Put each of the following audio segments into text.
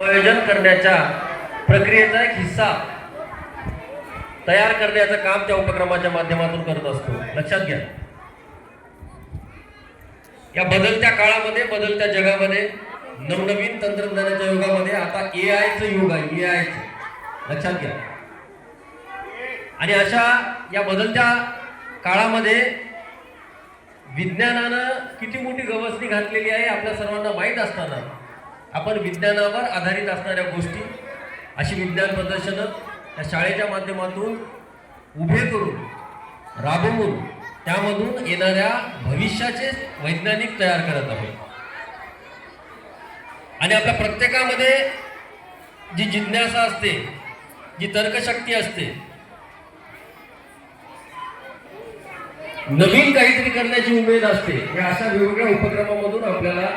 आयोजन करण्याच्या प्रक्रियेचा एक हिस्सा तयार करण्याचं काम त्या उपक्रमाच्या माध्यमातून करत असतो। लक्षात घ्या, या बदलत्या काळामध्ये, बदलत्या जगामध्ये, नवनवीन तंत्रज्ञानाच्या युगामध्ये आता एआयचं युग आहे। एआयचं लक्षात घ्या। आणि अशा या बदलत्या काळामध्ये विज्ञानानं किती मोठी गवसणी घातलेली आहे आपल्या सर्वांना माहीत असताना आपण विज्ञानावर आधारित असणाऱ्या गोष्टी, अशी विज्ञान प्रदर्शनं त्या शाळेच्या माध्यमातून उभे करून, राबवून त्यामधून येणाऱ्या भविष्याचे वैज्ञानिक तयार करत आहोत। आणि आपल्या प्रत्येकामध्ये जी जिज्ञासा असते, जी तर्कशक्ती असते, नवीन काहीतरी करण्याची उमेद असते, या अशा वेगवेगळ्या उपक्रमामधून आपल्याला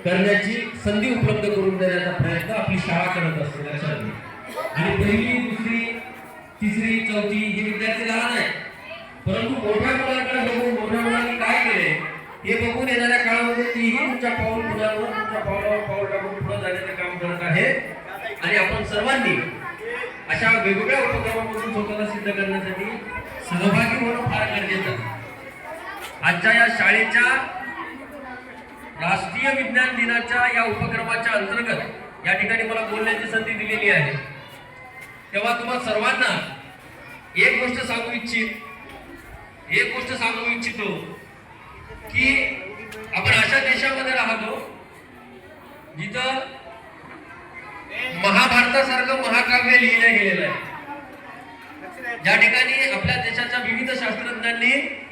करण्याची संधी उपलब्ध करून देण्याचा प्रयत्न आपली शाळा करत असते। लक्षात घ्या। आणि पहिली, दुसरी, तिसरी, चौथी हे विद्यार्थी लहान आहेत, परंतु मोठ्या मुलांकडे बघून, मोठ्या मुलांनी काय केले हे बघून येणाऱ्या काळामध्ये तीही तुमच्या पाऊल पुढावर, तुमच्या पावलावर पाऊल टाकून पुढे जाण्याचे काम करत आहे। आणि आपण सर्वांनी अशा वेगवेगळ्या उपक्रमामधून स्वतःला सिद्ध करण्यासाठी सहभागी होणं फार गरजेचं आहे। आजच्या या शाळेच्या राष्ट्रीय विज्ञान दिनाच्या या उपक्रमाच्या अंतर्गत या ठिकाणी मला बोलण्याची संधी दिलेली आहे, तेव्हा तुम्हा सर्वांना एक गोष्ट सांगू इच्छितो की आपण अशा देशामध्ये राहतो जिथं महाभारतासारखं महाकाव्य लिहिलं गेलेलं आहे, ज्या ठिकाणी आपल्या देशाच्या विविध शास्त्रज्ञांनी